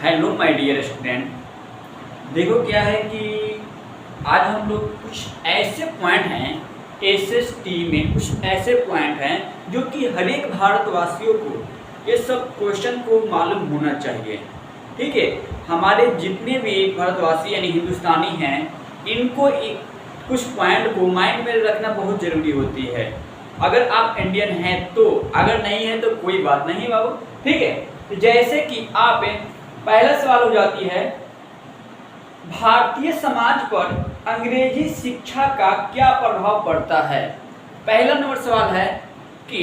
Hello my dear student. देखो क्या है कि आज हम लोग कुछ ऐसे पॉइंट हैं एसएसटी में, कुछ ऐसे पॉइंट हैं जो कि हर एक भारतवासियों को ये सब क्वेश्चन को मालूम होना चाहिए। ठीक है, हमारे जितने भी भारतवासी यानी हिंदुस्तानी हैं इनको कुछ पॉइंट को माइंड में रखना बहुत ज़रूरी होती है। अगर आप इंडियन हैं तो, अगर नहीं है तो कोई बात नहीं बाबू। ठीक है, तो जैसे कि आप पहला सवाल हो जाती है, भारतीय समाज पर अंग्रेजी शिक्षा का क्या प्रभाव पड़ता है। पहला नंबर सवाल है कि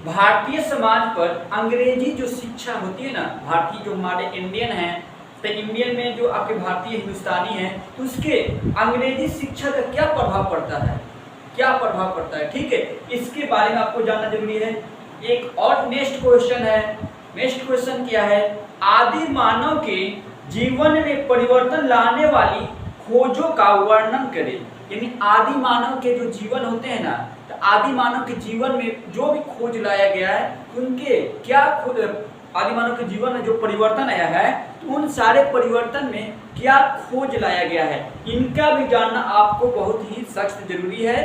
भारतीय समाज पर अंग्रेजी जो शिक्षा होती है ना, भारतीय जो हमारे इंडियन हैं, तो इंडियन में जो आपके भारतीय हिंदुस्तानी हैं, तो उसके अंग्रेजी शिक्षा का क्या प्रभाव पड़ता है, क्या प्रभाव पड़ता है। ठीक है, इसके बारे में आपको जानना जरूरी है। एक और नेक्स्ट क्वेश्चन है, नेक्स्ट क्वेश्चन क्या है, आदि मानव के जीवन में परिवर्तन लाने वाली खोजों का वर्णन करें। यानी आदि मानव के जो जीवन होते हैं ना, तो आदि मानव के जीवन में जो भी खोज लाया गया है उनके क्या आदि मानव के जीवन में जो परिवर्तन आया है तो उन सारे परिवर्तन में क्या खोज लाया गया है, इनका भी जानना आपको बहुत ही सख्त जरूरी है।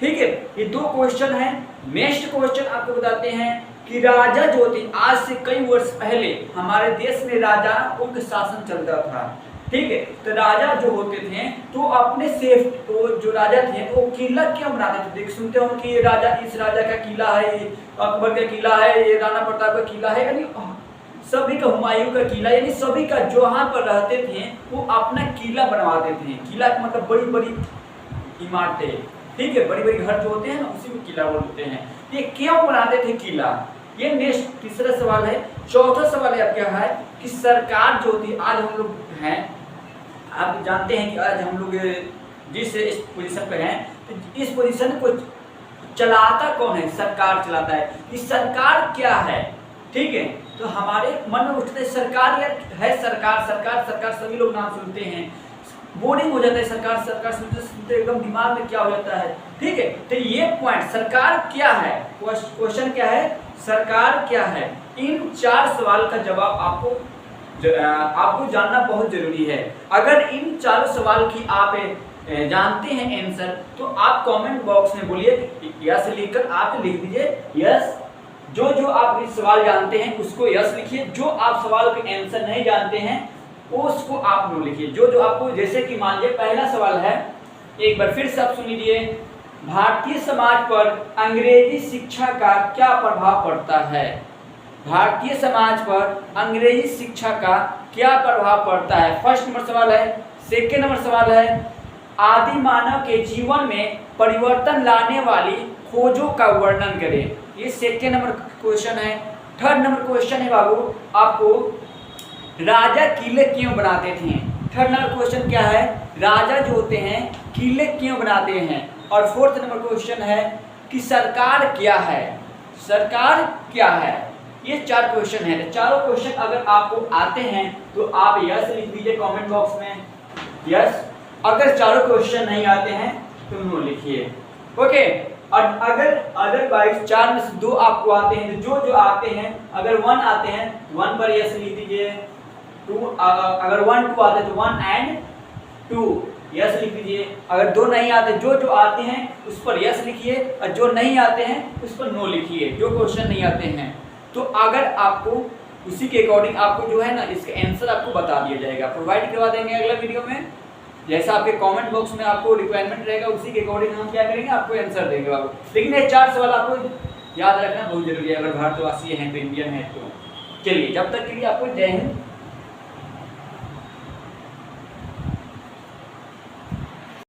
ठीक है, ये दो क्वेश्चन है। नेक्स्ट क्वेश्चन आपको बताते हैं कि राजा जो थे, आज से कई वर्ष पहले हमारे देश में राजाओं का शासन चलता था। ठीक है, तो राजा जो होते थे तो अपने सेफ तो जो राजा थे वो किला क्यों बनाते थे। देख सुनते हो कि ये राजा, इस राजा का किला है, ये अकबर का किला है, ये राणा प्रताप का किला है, यानी सभी का, हुमायूं का किला, यानी सभी का जो वहाँ पर रहते थे वो अपना किला बनवाते थे। किला का मतलब बड़ी बड़ी इमारतें, ठीक है, बड़ी बड़ी घर जो होते हैं ना उसी को किला बोलते हैं। ये क्यों बनाते थे किला, ये नेक्स्ट तीसरा सवाल है। चौथा सवाल है क्या है कि सरकार जो थी, आज हम लोग हैं, आप जानते हैं कि आज हम लोग जिस इस पोजीशन पे हैं, तो इस पोजीशन को चलाता कौन है, सरकार चलाता है। कि सरकार क्या है। ठीक है, तो हमारे मन में उठते सरकार या है, सरकार सरकार सरकार सभी लोग नाम सुनते हैं, बोरिंग हो जाता है सरकार सरकार सुनते सुनते एकदम दिमाग में क्या हो जाता है। ठीक है, तो ये पॉइंट सरकार क्या है, क्वेश्चन क्या है, सरकार क्या है। इन चार सवाल का जवाब आपको जानना बहुत जरूरी है। अगर इन चारों सवाल की आप जानते हैं आंसर तो आप कमेंट बॉक्स में बोलिए यस लिखकर आप लिख दीजिए यस। जो जो आप इस सवाल जानते हैं उसको यस लिखिए, जो आप सवाल के आंसर नहीं जानते हैं उसको आप नो लिखिए। जो जो आपको, जैसे कि मान लीजिए पहला सवाल है, एक बार फिर से आप सुन लीजिए, भारतीय समाज पर अंग्रेजी शिक्षा का क्या प्रभाव पड़ता है। भारतीय समाज पर अंग्रेजी शिक्षा का क्या प्रभाव पड़ता है, फर्स्ट नंबर सवाल है। सेकेंड नंबर सवाल है, आदि मानव के जीवन में परिवर्तन लाने वाली खोजों का वर्णन करें। ये सेकेंड नंबर क्वेश्चन है। थर्ड नंबर क्वेश्चन है बाबू आपको, राजा किले क्यों बनाते थे। थर्ड नंबर क्वेश्चन क्या है, राजा जो होते हैं किले क्यों बनाते हैं। और फोर्थ नंबर क्वेश्चन है कि सरकार क्या है, सरकार क्या है। ये चार क्वेश्चन है। चारों क्वेश्चन अगर आपको आते हैं तो आप यस लिख दीजिए कमेंट बॉक्स में यस। अगर चारों क्वेश्चन नहीं आते हैं तो नो लिखिए। ओके, और अगर अदरवाइज चार में से दो आपको आते हैं, तो जो जो आते हैं, अगर वन आते हैं तो वन पर यस लिख दीजिए, टू अगर 1 2 आते तो 1 एंड 2 यस लिख दीजिए। अगर दो नहीं आते, जो जो आते हैं उस पर यस लिखिए, और जो नहीं आते हैं उस पर नो लिखिए, जो क्वेश्चन नहीं आते हैं। तो अगर आपको उसी के अकॉर्डिंग आपको जो है ना इसका आंसर आपको बता दिया जाएगा, प्रोवाइड करवा देंगे अगला वीडियो में। जैसा आपके कमेंट बॉक्स में आपको रिक्वायरमेंट रहेगा उसी के अकॉर्डिंग हम क्या करेंगे, आपको आंसर देंगे बाबू। लेकिन ये चार सवाल आपको याद रखना बहुत जरूरी है, अगर भारतवासी हैं तो, इंडियन है तो। चलिए, जब तक के लिए आपको जय हिंद।